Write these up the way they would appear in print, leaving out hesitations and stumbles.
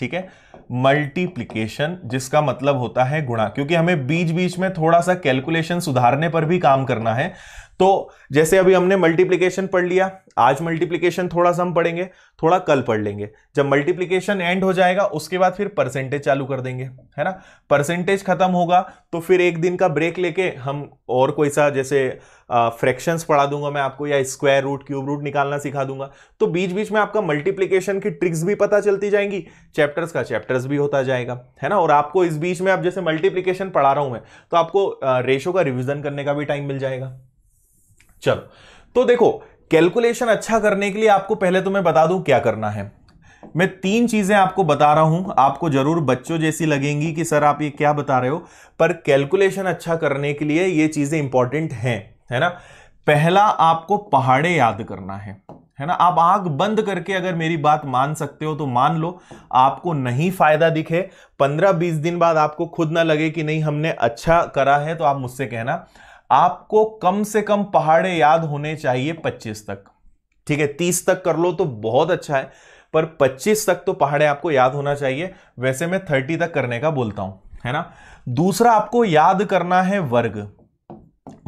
ठीक है, मल्टीप्लिकेशन जिसका मतलब होता है गुणा, क्योंकि हमें बीच बीच में थोड़ा सा कैलकुलेशन सुधारने पर भी काम करना है। तो जैसे अभी हमने मल्टीप्लिकेशन पढ़ लिया, आज मल्टीप्लिकेशन थोड़ा सा हम पढ़ेंगे, थोड़ा कल पढ़ लेंगे। जब मल्टीप्लिकेशन एंड हो जाएगा उसके बाद फिर परसेंटेज चालू कर देंगे, है ना। परसेंटेज खत्म होगा तो फिर एक दिन का ब्रेक लेके हम और कोई सा जैसे फ्रैक्शंस पढ़ा दूंगा मैं आपको, या स्क्वायर रूट क्यूब रूट निकालना सिखा दूंगा। तो बीच बीच में आपका मल्टीप्लिकेशन की ट्रिक्स भी पता चलती जाएंगी, चैप्टर्स का चैप्टर्स भी होता जाएगा, है ना। और आपको इस बीच में अब जैसे मल्टीप्लिकेशन पढ़ा रहा हूं मैं, तो आपको रेशो का रिवीजन करने का भी टाइम मिल जाएगा। चलो, तो देखो कैलकुलेशन अच्छा करने के लिए आपको पहले तो मैं बता दूं क्या करना है। मैं 3 चीजें आपको बता रहा हूं, आपको जरूर बच्चों जैसी लगेंगी कि सर आप ये क्या बता रहे हो, पर कैलकुलेशन अच्छा करने के लिए ये चीजें इंपॉर्टेंट हैं, है ना। पहला, आपको पहाड़े याद करना है ना। आप आंख बंद करके अगर मेरी बात मान सकते हो तो मान लो। आपको नहीं फायदा दिखे, 15-20 दिन बाद आपको खुद ना लगे कि नहीं हमने अच्छा करा है, तो आप मुझसे कहना। आपको कम से कम पहाड़े याद होने चाहिए 25 तक, ठीक है। 30 तक कर लो तो बहुत अच्छा है, पर 25 तक तो पहाड़े आपको याद होना चाहिए। वैसे मैं 30 तक करने का बोलता हूं, है ना। दूसरा, आपको याद करना है वर्ग।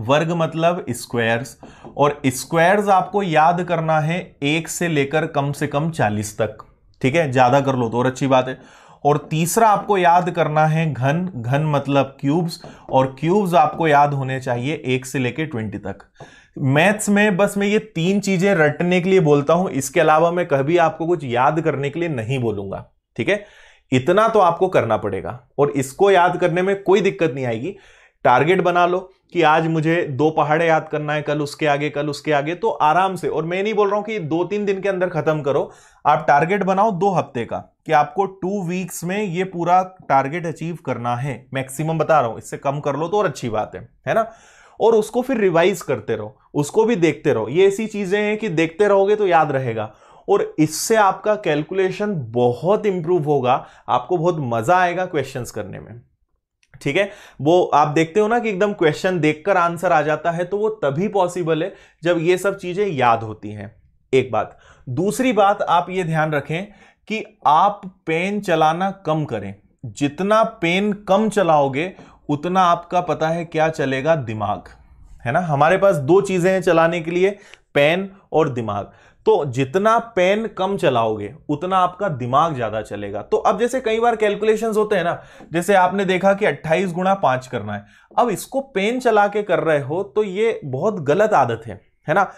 वर्ग मतलब स्क्वायर्स, और स्क्वायर्स आपको याद करना है 1 से लेकर कम से कम 40 तक, ठीक है। ज्यादा कर लो तो और अच्छी बात है। और तीसरा, आपको याद करना है घन। घन मतलब क्यूब्स, और क्यूब्स आपको याद होने चाहिए 1 से लेकर 20 तक। मैथ्स में बस मैं ये 3 चीजें रटने के लिए बोलता हूं, इसके अलावा मैं कभी आपको कुछ याद करने के लिए नहीं बोलूंगा, ठीक है। इतना तो आपको करना पड़ेगा, और इसको याद करने में कोई दिक्कत नहीं आएगी। टारगेट बना लो कि आज मुझे 2 पहाड़े याद करना है, कल उसके आगे, कल उसके आगे, तो आराम से। और मैं नहीं बोल रहा हूं कि 2-3 दिन के अंदर खत्म करो, आप टारगेट बनाओ 2 हफ्ते का, कि आपको 2 वीक्स में ये पूरा टारगेट अचीव करना है। मैक्सिमम बता रहा हूं, इससे कम कर लो तो और अच्छी बात है ना। और उसको फिर रिवाइज करते रहो, उसको भी देखते रहो। ये ऐसी चीजें हैं कि देखते रहोगे तो याद रहेगा, और इससे आपका कैलकुलेशन बहुत इंप्रूव होगा, आपको बहुत मजा आएगा क्वेश्चंस करने में, ठीक है। वो आप देखते हो ना कि एकदम क्वेश्चन देखकर आंसर आ जाता है, तो वो तभी पॉसिबल है जब ये सब चीजें याद होती हैं। एक बात। दूसरी बात, आप ये ध्यान रखें कि आप पेन चलाना कम करें। जितना पेन कम चलाओगे उतना आपका पता है क्या चलेगा, दिमाग, है ना। हमारे पास 2 चीजें हैं चलाने के लिए, पेन और दिमाग। तो जितना पेन कम चलाओगे उतना आपका दिमाग ज्यादा चलेगा। तो अब जैसे कई बार कैलकुलेशंस होते हैं ना, जैसे आपने देखा कि 28 गुणा 5 करना है, अब इसको पेन चला के कर रहे हो तो ये बहुत गलत आदत है ना।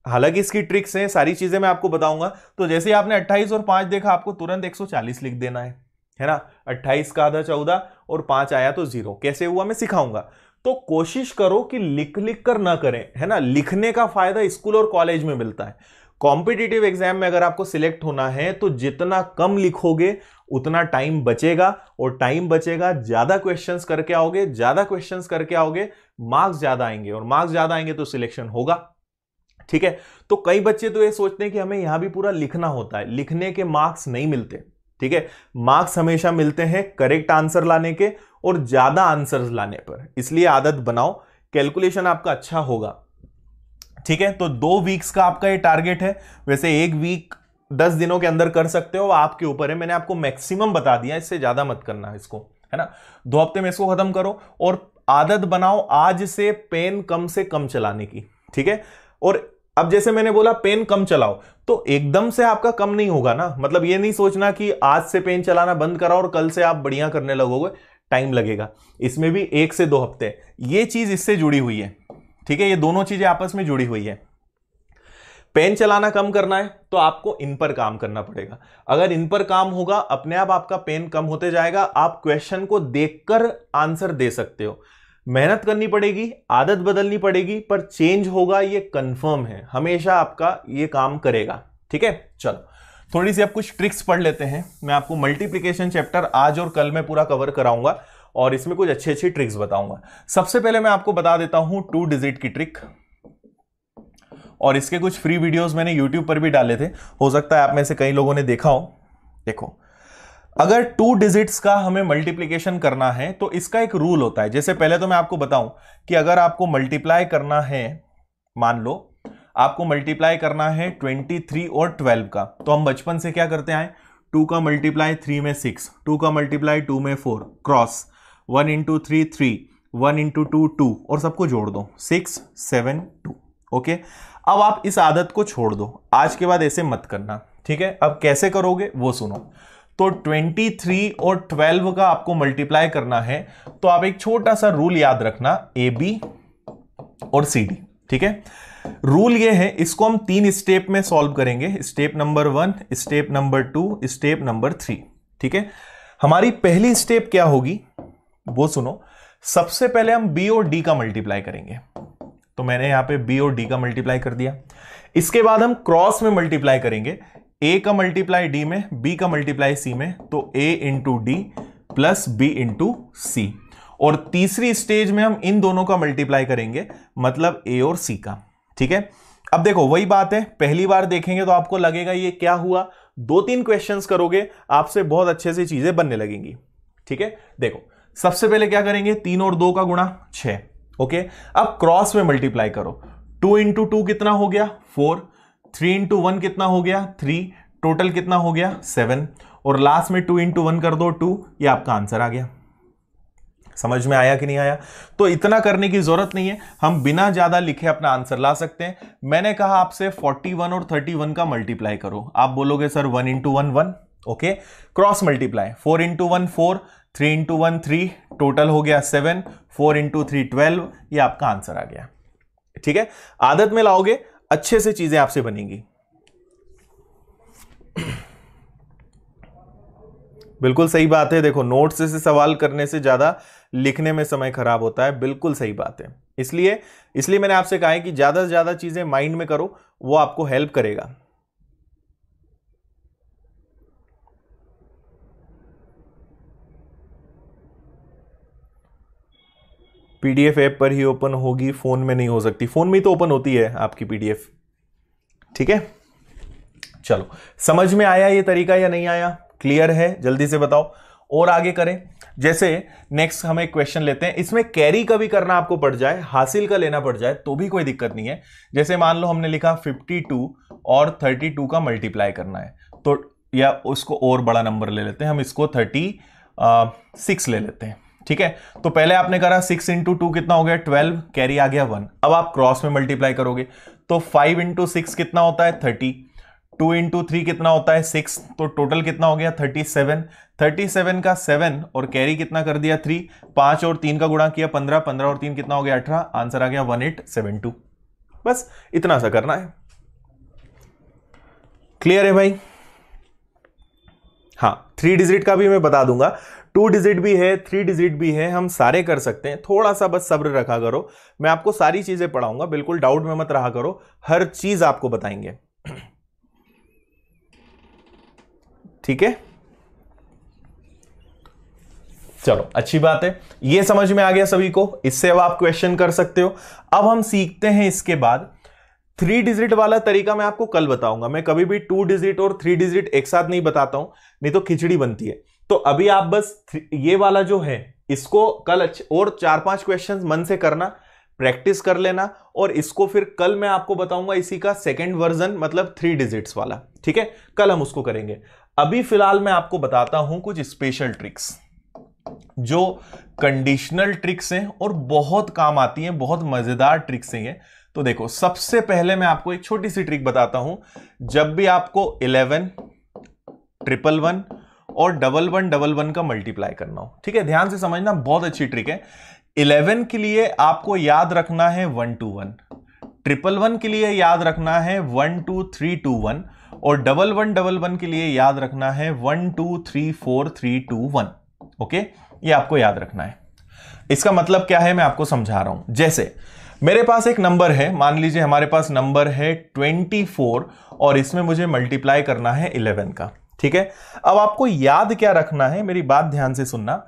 हालांकि इसकी ट्रिक्स हैं, सारी चीजें मैं आपको बताऊंगा। तो जैसे आपने 28 और 5 देखा, आपको तुरंत 140 लिख देना है ना। 28 का आधा 14 और 5 आया तो 0। कैसे हुआ मैं सिखाऊंगा। तो कोशिश करो कि लिख लिख कर ना करें, है ना। लिखने का फायदा स्कूल और कॉलेज में मिलता है। कॉम्पिटिटिव एग्जाम में अगर आपको सिलेक्ट होना है तो जितना कम लिखोगे उतना टाइम बचेगा, और टाइम बचेगा, ज्यादा क्वेश्चंस करके आओगे, ज्यादा क्वेश्चंस करके आओगे, मार्क्स ज्यादा आएंगे, और मार्क्स ज्यादा आएंगे तो सिलेक्शन होगा, ठीक है। तो कई बच्चे तो ये सोचते हैं कि हमें यहां भी पूरा लिखना होता है, लिखने के मार्क्स नहीं मिलते, ठीक है। मार्क्स हमेशा मिलते हैं करेक्ट आंसर लाने के और ज्यादा आंसर्स लाने पर। इसलिए आदत बनाओ, कैलकुलेशन आपका अच्छा होगा, ठीक है। तो 2 वीक्स का आपका ये टारगेट है। वैसे 1 वीक 10 दिनों के अंदर कर सकते हो, आपके ऊपर है। मैंने आपको मैक्सिमम बता दिया, इससे ज्यादा मत करना है इसको, है ना। 2 हफ्ते में इसको खत्म करो, और आदत बनाओ आज से पेन कम से कम चलाने की, ठीक है। और अब जैसे मैंने बोला पेन कम चलाओ, तो एकदम से आपका कम नहीं होगा ना। मतलब ये नहीं सोचना कि आज से पेन चलाना बंद करा और कल से आप बढ़िया करने लगोगे, टाइम लगेगा। इसमें भी 1 से 2 हफ्ते, ये चीज इससे जुड़ी हुई है, ठीक है। ये दोनों चीजें आपस में जुड़ी हुई है। पेन चलाना कम करना है तो आपको इन पर काम करना पड़ेगा। अगर इन पर काम होगा, अपने आप आपका पेन कम होते जाएगा। आप क्वेश्चन को देखकर आंसर दे सकते हो। मेहनत करनी पड़ेगी, आदत बदलनी पड़ेगी, पर चेंज होगा, ये कंफर्म है। हमेशा आपका ये काम करेगा, ठीक है। चलो, थोड़ी सी अब कुछ ट्रिक्स पढ़ लेते हैं। मैं आपको मल्टीप्लिकेशन चैप्टर आज और कल में पूरा कवर कराऊंगा, और इसमें कुछ अच्छी अच्छी ट्रिक्स बताऊंगा। सबसे पहले मैं आपको बता देता हूं 2 डिजिट की ट्रिक, और इसके कुछ फ्री वीडियोस मैंने यूट्यूब पर भी डाले थे, हो सकता है आप में से कई लोगों ने देखा हो। देखो, अगर 2 डिजिट्स का हमें मल्टीप्लिकेशन करना है तो इसका एक रूल होता है। जैसे पहले तो मैं आपको बताऊं कि अगर आपको मल्टीप्लाई करना है, मान लो आपको मल्टीप्लाई करना है 23 और 12 का, तो हम बचपन से क्या करते आए, 2 का मल्टीप्लाई 3 में 6, 2 का मल्टीप्लाई 2 में 4, क्रॉस 1 इंटू 3 3, 1 इंटू 2 2 और सबको जोड़ दो 6 7 2। ओके, अब आप इस आदत को छोड़ दो, आज के बाद ऐसे मत करना, ठीक है। अब कैसे करोगे वो सुनो। तो 23 और 12 का आपको मल्टीप्लाई करना है, तो आप एक छोटा सा रूल याद रखना, ए बी और सी डी, ठीक है। रूल ये है, इसको हम 3 स्टेप में सॉल्व करेंगे, step number 1, step number 2, step number 3, ठीक है। हमारी पहली स्टेप क्या होगी वो सुनो। सबसे पहले हम बी और डी का मल्टीप्लाई करेंगे, तो मैंने यहां पे बी और डी का मल्टीप्लाई कर दिया। इसके बाद हम क्रॉस में मल्टीप्लाई करेंगे, ए का मल्टीप्लाई डी में, बी का मल्टीप्लाई सी में, तो A into D plus B into C. और तीसरी स्टेज में हम इन दोनों का मल्टीप्लाई करेंगे, मतलब ए और सी का, ठीक है। अब देखो वही बात है, पहली बार देखेंगे तो आपको लगेगा ये क्या हुआ, 2-3 क्वेश्चंस करोगे आपसे बहुत अच्छे से चीजें बनने लगेंगी, ठीक है। देखो सबसे पहले क्या करेंगे, 3 और 2 का गुणा 6, ओके। अब क्रॉस में मल्टीप्लाई करो, 2 इंटू 2 कितना हो गया 4, 3 इंटू 1 कितना हो गया 3, टोटल कितना हो गया 7, और लास्ट में 2 इंटू 1 कर दो 2, ये आपका आंसर आ गया। समझ में आया कि नहीं आया? तो इतना करने की जरूरत नहीं है, हम बिना ज्यादा लिखे अपना आंसर ला सकते हैं। मैंने कहा आपसे 41 और 31 का मल्टीप्लाई करो, आप बोलोगे sir 1 into 1 1, okay. Cross multiply 4 into 1 4, 3 into 1 3, total हो गया 7, 4 इंटू 3 12, ये आपका आंसर आ गया, ठीक है। आदत में लाओगे अच्छे से चीजें आपसे बनेंगी। बिल्कुल सही बात है, देखो नोट्स से सवाल करने से ज्यादा लिखने में समय खराब होता है, बिल्कुल सही बात है। इसलिए मैंने आपसे कहा है कि ज्यादा से ज्यादा चीजें माइंड में करो, वो आपको हेल्प करेगा। पीडीएफ ऐप पर ही ओपन होगी, फोन में नहीं हो सकती। फोन में तो ओपन होती है आपकी पीडीएफ, ठीक है। चलो समझ में आया ये तरीका या नहीं आया, क्लियर है? जल्दी से बताओ और आगे करें। जैसे नेक्स्ट हम एक क्वेश्चन लेते हैं, इसमें कैरी का भी करना आपको पड़ जाए, हासिल का लेना पड़ जाए तो भी कोई दिक्कत नहीं है। जैसे मान लो हमने लिखा 52 और 32 का मल्टीप्लाई करना है, तो या उसको और बड़ा नंबर ले लेते हैं, हम इसको 36 ले लेते हैं, ठीक है। तो पहले आपने करा 6 इंटू 2 कितना हो गया 12, कैरी आ गया 1। अब आप क्रॉस में मल्टीप्लाई करोगे तो 5 इंटू 6 कितना होता है 30, 2 इंटू 3 कितना होता है 6, तो टोटल कितना हो गया 37, 37 का 7 और कैरी कितना कर दिया 3, 5 और 3 का गुणा किया 15, 15 और 3 कितना हो गया 18, आंसर आ गया 1872। बस इतना सा करना है। क्लियर है भाई? हाँ, 3 डिजिट का भी मैं बता दूंगा, 2 डिजिट भी है 3 डिजिट भी है, हम सारे कर सकते हैं। थोड़ा सा बस सब्र रखा करो, मैं आपको सारी चीजें पढ़ाऊंगा, बिल्कुल डाउट में मत रहा करो, हर चीज आपको बताएंगे, ठीक है। चलो अच्छी बात है, ये समझ में आ गया सभी को, इससे अब आप क्वेश्चन कर सकते हो। अब हम सीखते हैं इसके बाद 3 डिजिट वाला तरीका, मैं आपको कल बताऊंगा। मैं कभी भी 2 डिजिट और 3 डिजिट एक साथ नहीं बताता हूं, नहीं तो खिचड़ी बनती है। तो अभी आप बस ये वाला जो है इसको कल और 4-5 क्वेश्चंस मन से करना, प्रैक्टिस कर लेना, और इसको फिर कल मैं आपको बताऊंगा इसी का सेकंड वर्जन, मतलब 3 डिजिट्स वाला, ठीक है। कल हम उसको करेंगे। अभी फिलहाल मैं आपको बताता हूं कुछ स्पेशल ट्रिक्स जो कंडीशनल ट्रिक्स हैं और बहुत काम आती हैं, बहुत मजेदार ट्रिक्स हैं ये। तो देखो सबसे पहले मैं आपको एक छोटी सी ट्रिक बताता हूं। जब भी आपको 11, 111 और 1111 का मल्टीप्लाई करना हो, ठीक है, ध्यान से समझना, बहुत अच्छी ट्रिक है। 11 के लिए आपको याद रखना है 1 2 1, 111 के लिए याद रखना है 1 2 3 2 1, और 1111 के लिए याद रखना है 1 2 3 4 3 2 1। ओके, ये आपको याद रखना है। इसका मतलब क्या है मैं आपको समझा रहा हूं। जैसे मेरे पास एक नंबर है, मान लीजिए हमारे पास नंबर है 24 और इसमें मुझे मल्टीप्लाई करना है 11 का, ठीक है। अब आपको याद क्या रखना है, मेरी बात ध्यान से सुनना।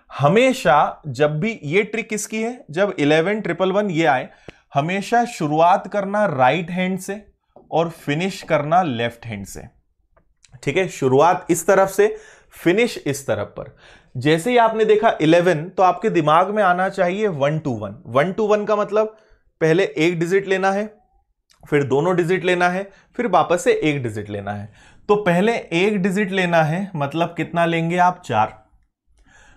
हमेशा जब भी ये ट्रिक किसकी है, जब 11 111 ये आए, हमेशा शुरुआत करना राइट हैंड से और फिनिश करना लेफ्ट हैंड से, ठीक है। शुरुआत इस तरफ से, फिनिश इस तरफ पर। जैसे ही आपने देखा 11 तो आपके दिमाग में आना चाहिए 1 2 1। 1 2 1 का मतलब पहले एक डिजिट लेना है, फिर दोनों डिजिट लेना है, फिर वापस से एक डिजिट लेना है। तो पहले एक डिजिट लेना है, मतलब कितना लेंगे आप 4।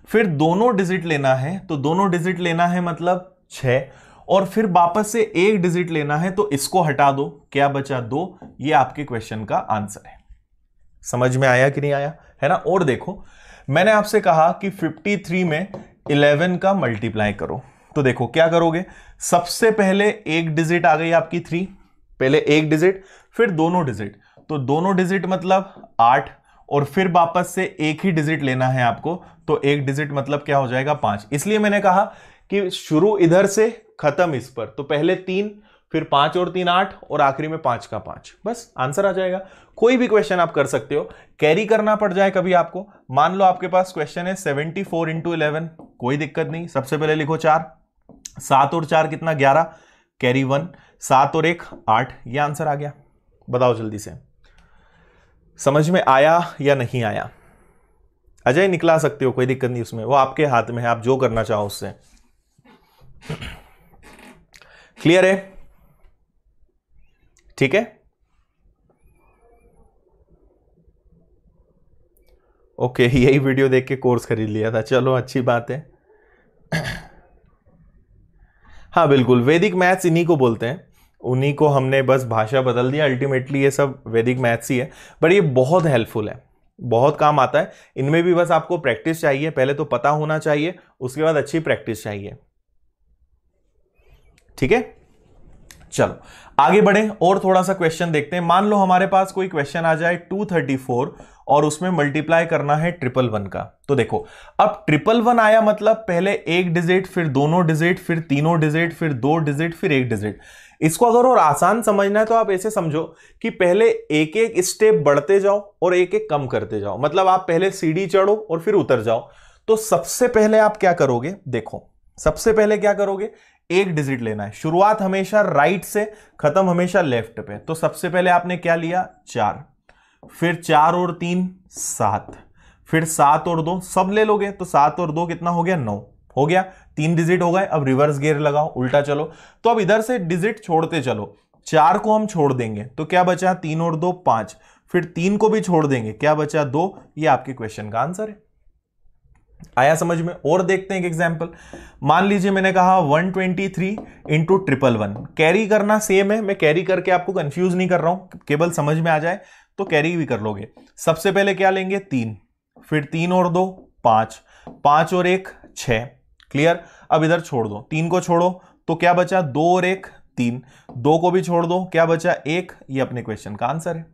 फिर दोनों डिजिट लेना है, तो दोनों डिजिट लेना है मतलब 6, और फिर वापस से एक डिजिट लेना है, तो इसको हटा दो, क्या बचा 2। ये आपके क्वेश्चन का आंसर है। समझ में आया कि नहीं आया, है ना। और देखो, मैंने आपसे कहा कि 53 में 11 का मल्टीप्लाई करो, तो देखो क्या करोगे। सबसे पहले एक डिजिट आ गई आपकी 3, पहले एक डिजिट फिर दोनों डिजिट, तो दोनों डिजिट मतलब 8, और फिर वापस से एक ही डिजिट लेना है आपको, तो एक डिजिट मतलब क्या हो जाएगा 5। इसलिए मैंने कहा कि शुरू इधर से खत्म इस पर, तो पहले 3 फिर 5 और 3 8 और आखिरी में 5 का 5, बस आंसर आ जाएगा। कोई भी क्वेश्चन आप कर सकते हो, कैरी करना पड़ जाए कभी आपको, मान लो आपके पास क्वेश्चन है 74 इंटू 11, कोई दिक्कत नहीं। सबसे पहले लिखो 4, 7 और 4 कितना 11, कैरी 1, 7 और 1 8, ये आंसर आ गया। बताओ जल्दी से, समझ में आया या नहीं आया। अजय निकला सकते हो, कोई दिक्कत नहीं उसमें, वो आपके हाथ में है, आप जो करना चाहो उससे। क्लियर है, ठीक है। ओके, यही वीडियो देख के कोर्स खरीद लिया था, चलो अच्छी बात है। हाँ बिल्कुल, वैदिक मैथ्स इन्हीं को बोलते हैं, उन्हीं को हमने बस भाषा बदल दिया, अल्टीमेटली ये सब वैदिक मैथ्स ही है। बट ये बहुत हेल्पफुल है, बहुत काम आता है। इनमें भी बस आपको प्रैक्टिस चाहिए, पहले तो पता होना चाहिए, उसके बाद अच्छी प्रैक्टिस चाहिए, ठीक है। चलो आगे बढ़े और थोड़ा सा क्वेश्चन देखते हैं। मान लो हमारे पास कोई क्वेश्चन आ जाए 234 और उसमें मल्टीप्लाई करना है 111 का। तो देखो, अब 111 आया मतलब पहले एक डिजिट फिर दोनों डिजिट फिर तीनों डिजिट फिर 2 डिजिट फिर एक डिजिट। इसको अगर और आसान समझना है तो आप ऐसे समझो कि पहले एक एक स्टेप बढ़ते जाओ और एक एक कम करते जाओ, मतलब आप पहले सीढ़ी चढ़ो और फिर उतर जाओ। तो सबसे पहले आप क्या करोगे, देखो सबसे पहले क्या करोगे, एक डिजिट लेना है। शुरुआत हमेशा राइट से, खत्म हमेशा लेफ्ट पे। तो सबसे पहले आपने क्या लिया 4, फिर 4 और 3 7, फिर 7 और 2 सब ले लोगे, तो 7 और 2 कितना हो गया 9 हो गया, 3 डिजिट हो गए। अब रिवर्स गियर लगाओ, उल्टा चलो। तो अब इधर से डिजिट छोड़ते चलो, 4 को हम छोड़ देंगे तो क्या बचा 3 और 2 5, फिर 3 को भी छोड़ देंगे, क्या बचा 2। ये आपके क्वेश्चन का आंसर है। आया समझ में। और देखते हैं एक एग्जांपल। मान लीजिए मैंने कहा 123 इंटू 111, कैरी करना सेम है, मैं कैरी करके आपको कंफ्यूज नहीं कर रहा हूं, केवल समझ में आ जाए तो कैरी भी कर लोगे। सबसे पहले क्या लेंगे 3, फिर 3 और 2 5, 5 और 1 6, क्लियर। अब इधर छोड़ दो, 3 को छोड़ो तो क्या बचा 2 और 1 3, 2 को भी छोड़ दो, क्या बचा 1। ये अपने क्वेश्चन का आंसर है,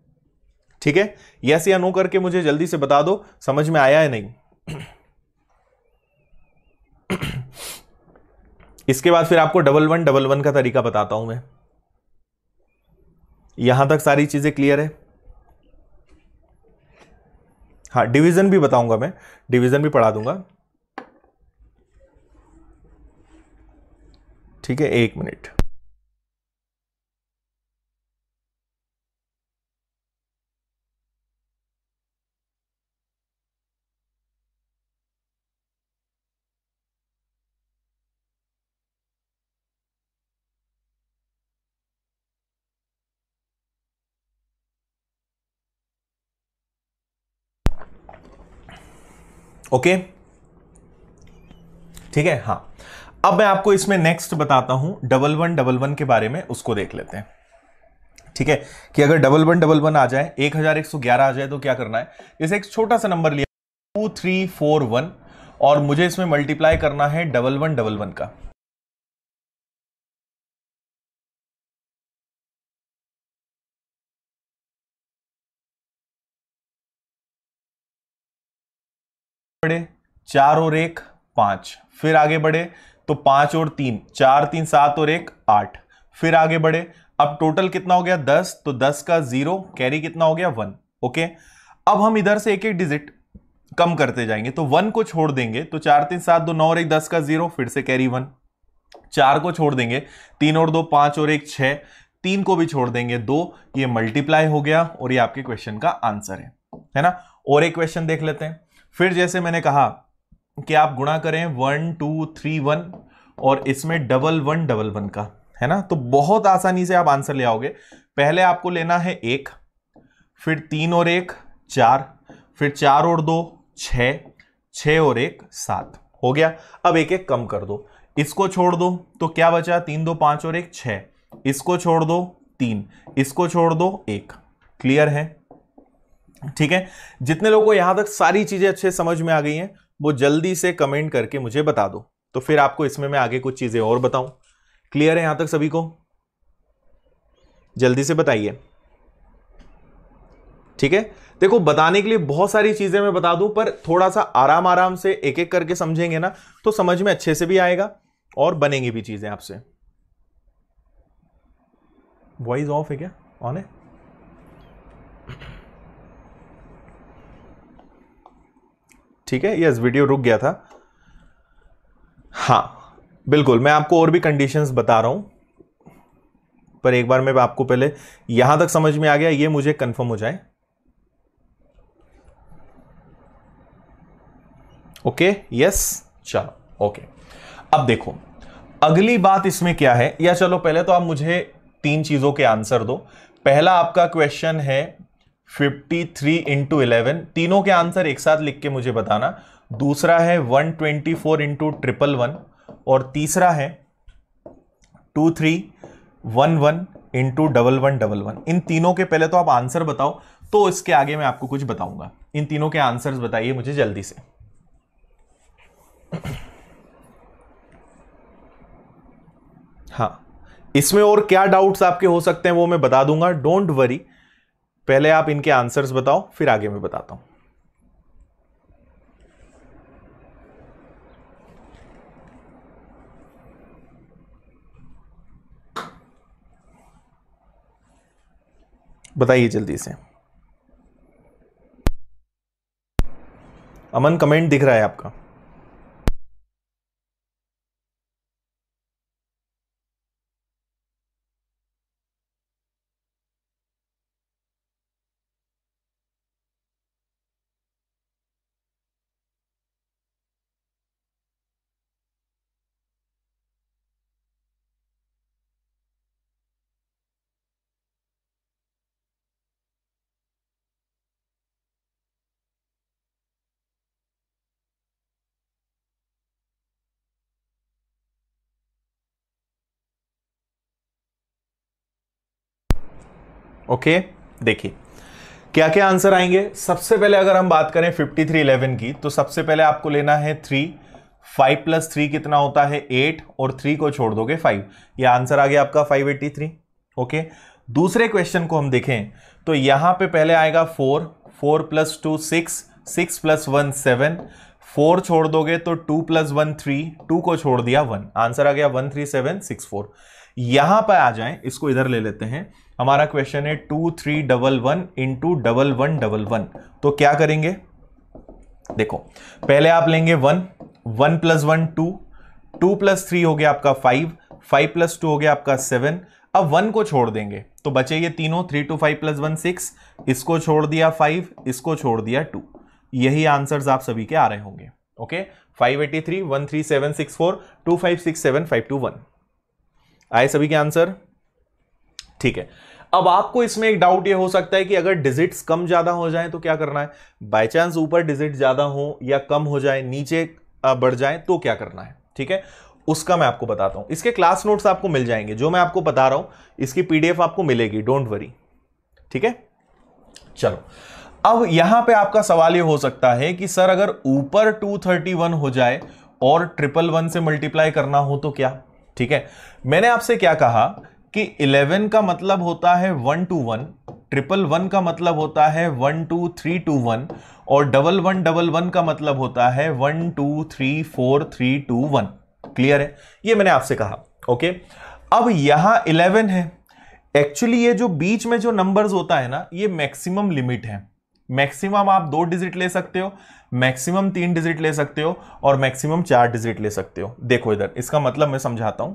ठीक है। यस या नो करके मुझे जल्दी से बता दो समझ में आया है नहीं। इसके बाद फिर आपको 1111 का तरीका बताता हूं मैं। यहां तक सारी चीजें क्लियर है। हाँ, डिवीजन भी बताऊंगा मैं, डिवीजन भी पढ़ा दूंगा, ठीक है। 1 मिनट। ओके, ठीक है। हाँ, अब मैं आपको इसमें नेक्स्ट बताता हूं 1111 के बारे में, उसको देख लेते हैं, ठीक है। कि अगर 1111 आ जाए, 1111 आ जाए तो क्या करना है। जैसे एक छोटा सा नंबर लिया 2341 और मुझे इसमें मल्टीप्लाई करना है 1111 का। बढ़े 4 और 1 5, फिर आगे बढ़े तो 5 और 3 4 3 7 और 1 8, फिर आगे बढ़े। अब टोटल कितना हो गया 10, तो 10 का 0, कैरी कितना हो गया 1। ओके, अब हम इधर से एक एक डिजिट कम करते जाएंगे, तो 1 को छोड़ देंगे तो 4 3 7 2 9 और 1 10 का 0, फिर से कैरी 1। 4 को छोड़ देंगे, 3 और 2 5 और 1 6, 3 को भी छोड़ देंगे 2, ये मल्टीप्लाई हो गया और ये आपके क्वेश्चन का आंसर है ना। और एक क्वेश्चन देख लेते हैं। फिर जैसे मैंने कहा कि आप गुणा करें 1 2 3 1 और इसमें 1111 का, है ना। तो बहुत आसानी से आप आंसर ले आओगे। पहले आपको लेना है 1, फिर 3 और 1 4, फिर 4 और 2 6, 6 और 1 7 हो गया। अब एक एक कम कर दो, इसको छोड़ दो तो क्या बचा, 3 2 5 और 1 6, इसको छोड़ दो 3, इसको छोड़ दो 1। क्लियर है? ठीक है, जितने लोगों को यहां तक सारी चीजें अच्छे समझ में आ गई हैं वो जल्दी से कमेंट करके मुझे बता दो, तो फिर आपको इसमें मैं आगे कुछ चीजें और बताऊं। क्लियर है यहां तक सभी को? जल्दी से बताइए। ठीक है, देखो बताने के लिए बहुत सारी चीजें मैं बता दूं, पर थोड़ा सा आराम आराम से एक एक करके समझेंगे ना तो समझ में अच्छे से भी आएगा और बनेंगी भी चीजें आपसे। वॉइस ऑफ है क्या, ऑन है? ठीक है, यस वीडियो रुक गया था। हाँ बिल्कुल, मैं आपको और भी कंडीशंस बता रहा हूं, पर एक बार मैं आपको पहले यहां तक समझ में आ गया ये मुझे कंफर्म हो जाए। ओके यस, चलो ओके। अब देखो अगली बात इसमें क्या है, या चलो पहले तो आप मुझे 3 चीजों के आंसर दो। पहला आपका क्वेश्चन है 53 इंटू 11, तीनों के आंसर एक साथ लिख के मुझे बताना। दूसरा है 124 इंटू 111, और तीसरा है 2311 इंटू 1111। इन तीनों के पहले तो आप आंसर बताओ, तो इसके आगे मैं आपको कुछ बताऊंगा। इन तीनों के आंसर्स बताइए मुझे जल्दी से। हाँ, इसमें और क्या डाउट्स आपके हो सकते हैं वो मैं बता दूंगा, डोंट वरी। पहले आप इनके आंसर्स बताओ, फिर आगे मैं बताता हूं। बताइए जल्दी से। अमन कमेंट दिख रहा है आपका? ओके देखिए क्या क्या आंसर आएंगे। सबसे पहले अगर हम बात करें 5311 की, तो सबसे पहले आपको लेना है 3, 5 प्लस 3 कितना होता है 8, और 3 को छोड़ दोगे 5। ये आंसर आ गया आपका 583। ओके, दूसरे क्वेश्चन को हम देखें तो यहां पे पहले आएगा 4, 4 प्लस 2 6, 6 प्लस 1 7, 4 छोड़ दोगे तो 2 प्लस 1 3, 2 को छोड़ दिया 1, आंसर आ गया 13764। यहां पर आ जाएं, इसको इधर ले लेते हैं। हमारा क्वेश्चन है 2311 इंटू 1111, तो क्या करेंगे देखो, पहले आप लेंगे 1, 1 प्लस 1 2, 2 प्लस 3 हो गया आपका 5, 5 प्लस 2 हो गया आपका 7। अब 1 को छोड़ देंगे तो बचे ये तीनों, 3 2 5 प्लस 1 6, इसको छोड़ दिया 5, इसको छोड़ दिया 2। यही आंसर्स आप सभी के आ रहे होंगे। ओके, 583, 13764, 2567, 521 आए सभी के आंसर। ठीक है, अब आपको इसमें एक डाउट ये हो सकता है कि अगर डिजिट्स कम ज्यादा हो जाए तो क्या करना है। बाय चांस ऊपर डिजिट ज्यादा हो या कम हो जाए, नीचे बढ़ जाए तो क्या करना है। ठीक है, उसका मैं आपको बताता हूं। इसके क्लास नोट्स आपको मिल जाएंगे, जो मैं आपको बता रहा हूं इसकी पीडीएफ आपको मिलेगी, डोंट वरी। ठीक है, चलो अब यहां पे आपका सवाल ये हो सकता है कि सर अगर ऊपर 231 हो जाए और 111 से मल्टीप्लाई करना हो तो क्या। ठीक है, मैंने आपसे क्या कहा कि 11 का मतलब होता है 1 to 1, 111 का मतलब होता है 1 2 3 to 1, और 1111 का मतलब होता है 1 2 3 4 3 2 1। क्लियर है, ये मैंने आपसे कहा। ओके, अब यहां 11 है, एक्चुअली ये जो बीच में जो नंबर्स होता है ना, ये मैक्सिमम लिमिट है। मैक्सिमम आप 2 डिजिट ले सकते हो, मैक्सिमम 3 डिजिट ले सकते हो, और मैक्सिमम 4 डिजिट ले सकते हो। देखो इधर, इसका मतलब मैं समझाता हूं।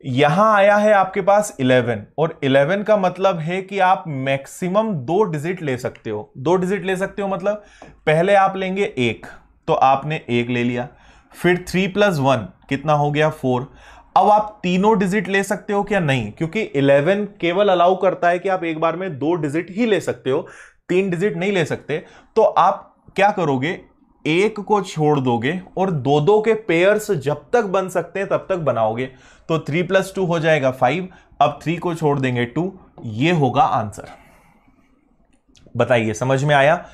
यहां आया है आपके पास 11, और 11 का मतलब है कि आप मैक्सिमम 2 डिजिट ले सकते हो। 2 डिजिट ले सकते हो मतलब पहले आप लेंगे 1, तो आपने 1 ले लिया, फिर 3 प्लस 1 कितना हो गया 4। अब आप तीनों डिजिट ले सकते हो क्या? नहीं, क्योंकि 11 केवल अलाउ करता है कि आप एक बार में 2 डिजिट ही ले सकते हो, 3 डिजिट नहीं ले सकते। तो आप क्या करोगे, एक को छोड़ दोगे और 2-2 के पेयर्स जब तक बन सकते हैं तब तक बनाओगे। तो 3 + 2 हो जाएगा 5, अब 3 को छोड़ देंगे 2, ये होगा आंसर। बताइए समझ में आया?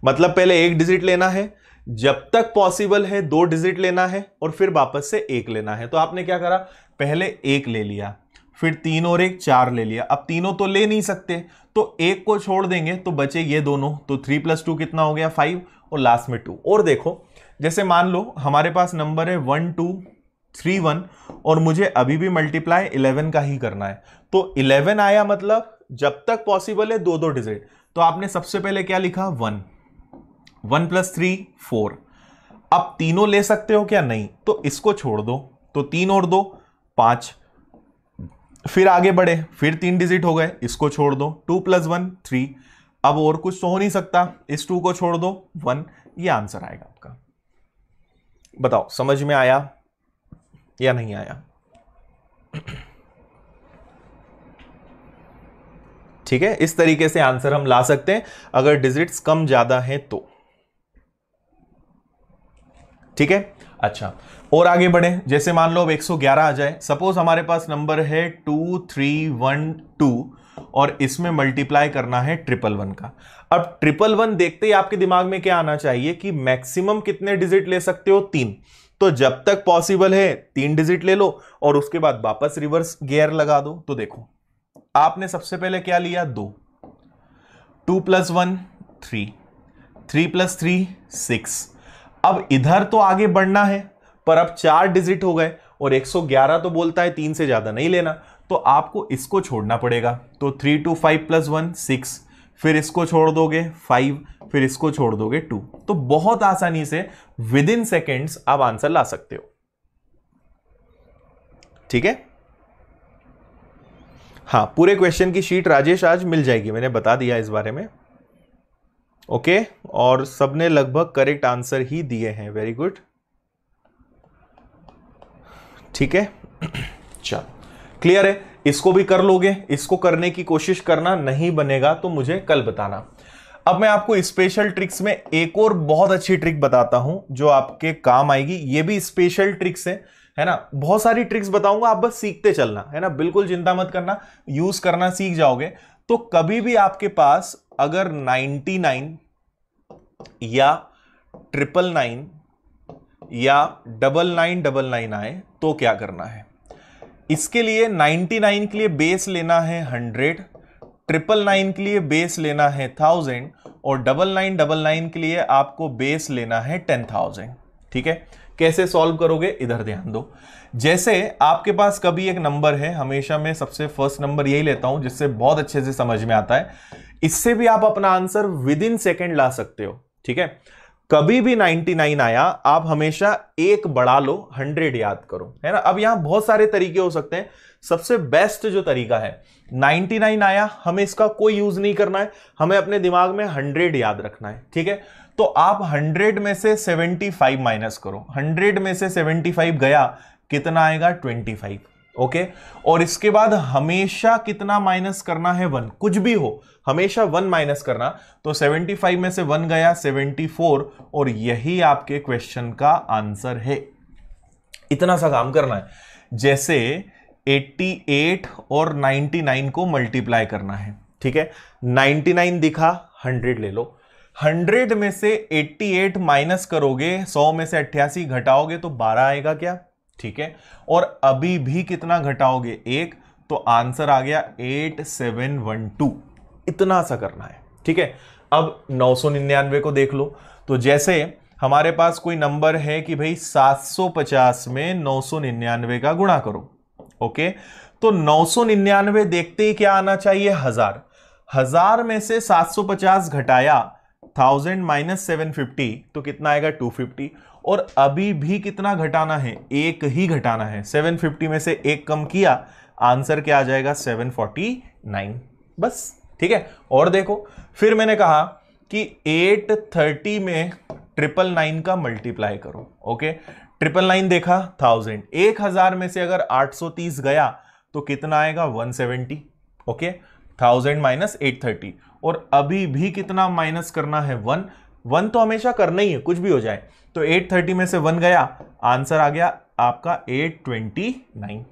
मतलब पहले एक डिजिट लेना है, जब तक पॉसिबल है 2 डिजिट लेना है और फिर वापस से 1 लेना है। तो आपने क्या करा, पहले 1 ले लिया, फिर 3 और 1 4 ले लिया। अब तीनों तो ले नहीं सकते तो 1 को छोड़ देंगे तो बचे ये दोनों। तो 3 + 2 कितना हो गया 5 और लास्ट में 2। और देखो जैसे मान लो हमारे पास नंबर है 1 2 3 1 और मुझे अभी भी मल्टीप्लाई 11 का ही करना है। तो 11 आया, मतलब जब तक पॉसिबल है 2-2 डिजिट। तो आपने सबसे पहले क्या लिखा 1 + 3 4। अब तीनों ले सकते हो क्या? नहीं, तो इसको छोड़ दो। तो 3 और 2 5। फिर आगे बढ़े, फिर 3 डिजिट हो गए, इसको छोड़ दो। 2 + 1 3। अब और कुछ तो हो नहीं सकता, इस 2 को छोड़ दो 1। ये आंसर आएगा आपका। बताओ समझ में आया या नहीं आया? ठीक है, इस तरीके से आंसर हम ला सकते हैं अगर डिजिट्स कम ज्यादा हैं तो। ठीक है, अच्छा और आगे बढ़े। जैसे मान लो अब 111 आ जाए। सपोज हमारे पास नंबर है 2 3 1 2 और इसमें मल्टीप्लाई करना है 111 का। अब 111 देखते ही आपके दिमाग में क्या आना चाहिए कि मैक्सिमम कितने डिजिट ले सकते हो? 3। तो जब तक पॉसिबल है 3 डिजिट ले लो और उसके बाद वापस रिवर्स गियर लगा दो। तो देखो आपने सबसे पहले क्या लिया 2 + 1 3 3 + 3 6। अब इधर तो आगे बढ़ना है पर अब 4 डिजिट हो गए और 111 तो बोलता है 3 से ज्यादा नहीं लेना, तो आपको इसको छोड़ना पड़ेगा। तो 3 2 5 + 1 6, फिर इसको छोड़ दोगे 5, फिर इसको छोड़ दोगे 2। तो बहुत आसानी से विदिन सेकेंड्स आप आंसर ला सकते हो। ठीक है, हाँ पूरे क्वेश्चन की शीट राजेश आज मिल जाएगी, मैंने बता दिया इस बारे में। ओके, और सबने लगभग करेक्ट आंसर ही दिए हैं, वेरी गुड। ठीक है, चलो क्लियर है, इसको भी कर लोगे। इसको करने की कोशिश करना, नहीं बनेगा तो मुझे कल बताना। अब मैं आपको स्पेशल ट्रिक्स में एक और बहुत अच्छी ट्रिक बताता हूं जो आपके काम आएगी। ये भी स्पेशल ट्रिक्स है ना। बहुत सारी ट्रिक्स बताऊंगा, आप बस सीखते चलना है ना, बिल्कुल चिंता मत करना, यूज करना सीख जाओगे। तो कभी भी आपके पास अगर 99 या 999 या 9999 आए तो क्या करना है? इसके लिए 99 के लिए बेस लेना है 100, 999 के लिए बेस लेना है 1000 और 9999 के लिए आपको बेस लेना है 10,000। ठीक है, कैसे सॉल्व करोगे इधर ध्यान दो। जैसे आपके पास कभी एक नंबर है, हमेशा मैं सबसे फर्स्ट नंबर यही लेता हूं जिससे बहुत अच्छे से समझ में आता है। इससे भी आप अपना आंसर विदिन सेकेंड ला सकते हो। ठीक है, कभी भी 99 आया आप हमेशा एक बढ़ा लो, 100 याद करो, है ना। अब यहां बहुत सारे तरीके हो सकते हैं, सबसे बेस्ट जो तरीका है 99 आया, हमें इसका कोई यूज नहीं करना है, हमें अपने दिमाग में 100 याद रखना है। ठीक है, तो आप 100 में से 75 माइनस करो, 100 में से 75 गया, कितना आएगा 25। ओके, और इसके बाद हमेशा कितना माइनस करना है 1, कुछ भी हो हमेशा 1 माइनस करना। तो 75 में से 1 गया 74 और यही आपके क्वेश्चन का आंसर है। इतना सा काम करना है। जैसे 88 और 99 को मल्टीप्लाई करना है। ठीक है, 99 दिखा, 100 ले लो, 100 में से 88 माइनस करोगे, 100 में से 88 घटाओगे तो 12 आएगा क्या? ठीक है, और अभी भी कितना घटाओगे 1, तो आंसर आ गया 8712। इतना सा करना है। ठीक है, अब 999 को देख लो। तो जैसे हमारे पास कोई नंबर है कि भाई 750 में 999 का गुणा करो। ओके, तो 999 देखते ही क्या आना चाहिए 1000। 1000 में से 750 घटाया 1000 माइनस 750 तो कितना आएगा 250। और अभी भी कितना घटाना है? एक ही घटाना है। 750 में से एक कम किया, आंसर क्या आ जाएगा 749 बस। ठीक है, और देखो फिर मैंने कहा कि 830 में ट्रिपल नाइन का मल्टीप्लाई करो। ओके, ट्रिपल नाइन देखा 1000, 1000 में से अगर 830 गया तो कितना आएगा 170। ओके, 1000 माइनस 830, और अभी भी कितना माइनस करना है 1, 1 तो हमेशा करना ही है कुछ भी हो जाए। तो 830 में से 1 गया, आंसर आ गया आपका 829।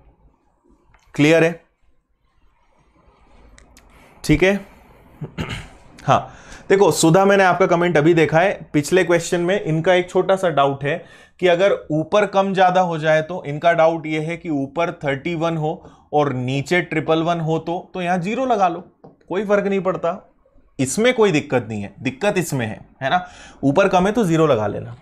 क्लियर है? ठीक है। हाँ देखो सुधा, मैंने आपका कमेंट अभी देखा है, पिछले क्वेश्चन में इनका एक छोटा सा डाउट है कि अगर ऊपर कम ज्यादा हो जाए तो इनका डाउट यह है कि ऊपर 31 हो और नीचे 111 हो तो यहां 0 लगा लो, कोई फर्क नहीं पड़ता, इसमें कोई दिक्कत नहीं है, दिक्कत इसमें है ना, ऊपर कम है तो 0 लगा लेना।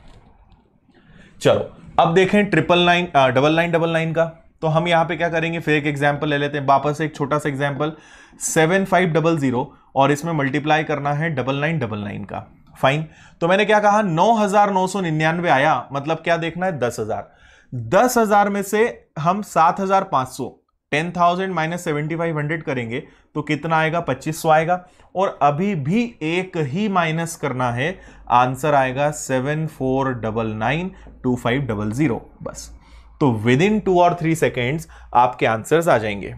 चलो अब देखें 999 का, तो हम यहां पे क्या करेंगे, फिर एक एग्जांपल ले लेते हैं, वापस एक छोटा सा एग्जांपल, 7500 और इसमें मल्टीप्लाई करना है 9999 का। फाइन, तो मैंने क्या कहा 9999 आया, मतलब क्या देखना है 10,000, 10,000 में से हम 7,500, 10,000 माइनस 7,500 करेंगे तो कितना आएगा 2,500 आएगा, और अभी भी एक ही माइनस करना है, आंसर आएगा 74992500 बस। तो विद इन 2 और 3 सेकेंड्स आपके आंसर्स आ जाएंगे।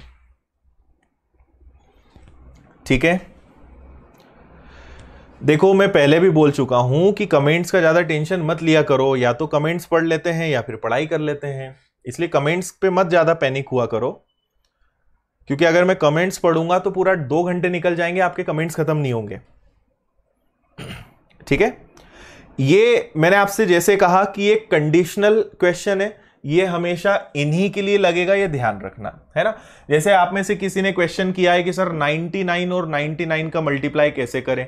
ठीक है, देखो मैं पहले भी बोल चुका हूं कि कमेंट्स का ज्यादा टेंशन मत लिया करो, या तो कमेंट्स पढ़ लेते हैं या फिर पढ़ाई कर लेते हैं, इसलिए कमेंट्स पे मत ज्यादा पैनिक हुआ करो, क्योंकि अगर मैं कमेंट्स पढ़ूंगा तो पूरा 2 घंटे निकल जाएंगे, आपके कमेंट्स खत्म नहीं होंगे। ठीक है, ये मैंने आपसे जैसे कहा कि एक कंडीशनल क्वेश्चन है, ये हमेशा इन्हीं के लिए लगेगा, ये ध्यान रखना है ना। जैसे आप में से किसी ने क्वेश्चन किया है कि सर 99 और 99 का मल्टीप्लाई कैसे करें,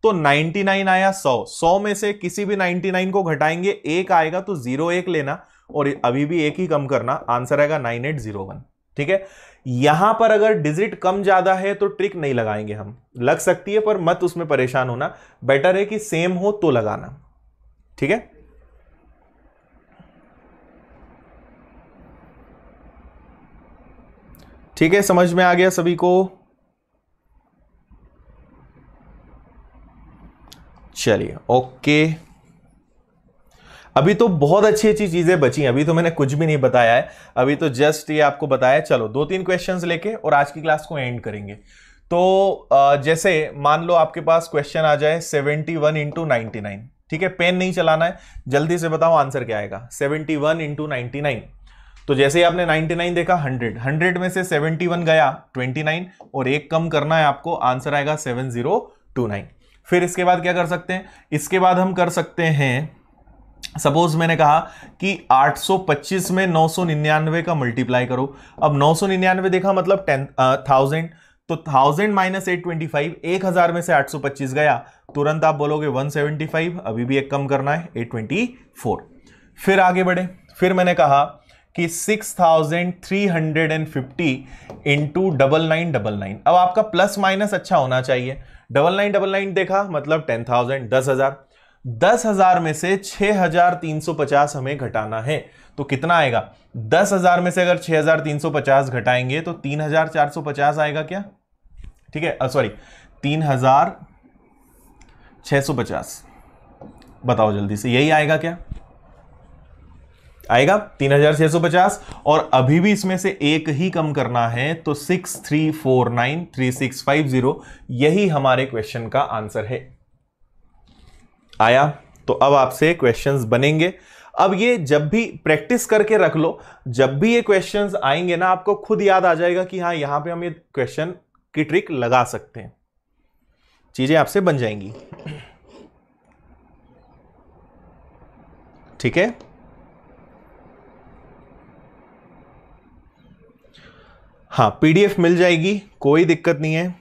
तो 99 आया 100 में से किसी भी 99 को घटाएंगे, एक आएगा तो 01 लेना, और अभी भी एक ही कम करना, आंसर आएगा 9801। ठीक है, यहां पर अगर डिजिट कम ज्यादा है तो ट्रिक नहीं लगाएंगे हम, लग सकती है पर मत उसमें परेशान होना, बेटर है कि सेम हो तो लगाना। ठीक है, ठीक है, समझ में आ गया सभी को? चलिए ओके, अभी तो बहुत अच्छी अच्छी चीजें बची, अभी तो मैंने कुछ भी नहीं बताया है, अभी तो जस्ट ये आपको बताया। चलो 2-3 क्वेश्चंस लेके और आज की क्लास को एंड करेंगे। तो जैसे मान लो आपके पास क्वेश्चन आ जाए 71 इंटू 99। ठीक है, पेन नहीं चलाना है, जल्दी से बताओ आंसर क्या आएगा। 71 इंटू 99, तो जैसे ही आपने 99 देखा 100, 100 में से 71 गया 29, और एक कम करना है आपको, आंसर आएगा 7029। फिर इसके बाद क्या कर सकते हैं, इसके बाद हम कर सकते हैं, सपोज मैंने कहा कि 825 में 999 का मल्टीप्लाई करो। अब 999 देखा मतलब 10,000, तो 1000 माइनस 825, 1000 में से 825 गया, तुरंत आप बोलोगे 175, अभी भी एक कम करना है 824। फिर आगे बढ़े, फिर मैंने कहा कि 6350 इंटू 9999। अब आपका प्लस माइनस अच्छा होना चाहिए, 9999 देखा मतलब 10,000, 10,000, 10,000 में से 6,350 हमें घटाना है, तो कितना आएगा, 10,000 में से अगर 6,350 घटाएंगे तो 3,450 आएगा क्या? ठीक है, सॉरी 3,650, बताओ जल्दी से, यही आएगा क्या? आएगा 3,650, और अभी भी इसमें से एक ही कम करना है, तो 63493650, यही हमारे क्वेश्चन का आंसर है। आया? तो अब आपसे क्वेश्चंस बनेंगे। अब ये जब भी प्रैक्टिस करके रख लो, जब भी ये क्वेश्चंस आएंगे ना, आपको खुद याद आ जाएगा कि हाँ यहां पे हम ये क्वेश्चन की ट्रिक लगा सकते हैं, चीजें आपसे बन जाएंगी। ठीक है, हाँ पीडीएफ मिल जाएगी, कोई दिक्कत नहीं है।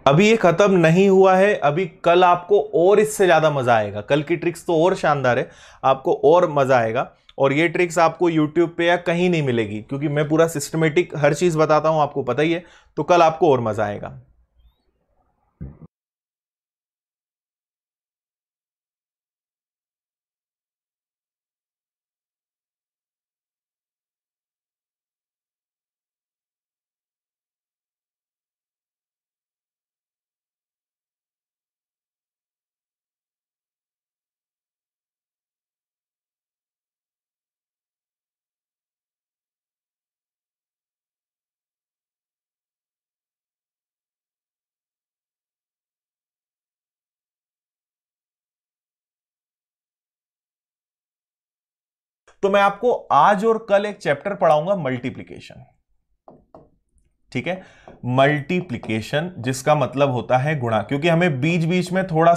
अभी ये खत्म नहीं हुआ है, अभी कल आपको और इससे ज्यादा मजा आएगा, कल की ट्रिक्स तो और शानदार है, आपको और मजा आएगा, और ये ट्रिक्स आपको यूट्यूब पे या कहीं नहीं मिलेगी, क्योंकि मैं पूरा सिस्टमेटिक हर चीज बताता हूं, आपको पता ही है, तो कल आपको और मजा आएगा। तो मैं आपको आज और कल एक चैप्टर पढ़ाऊंगा मल्टीप्लिकेशन, ठीक है। मल्टीप्लिकेशन जिसका मतलब होता है गुणा, क्योंकि हमें बीच बीच में थोड़ा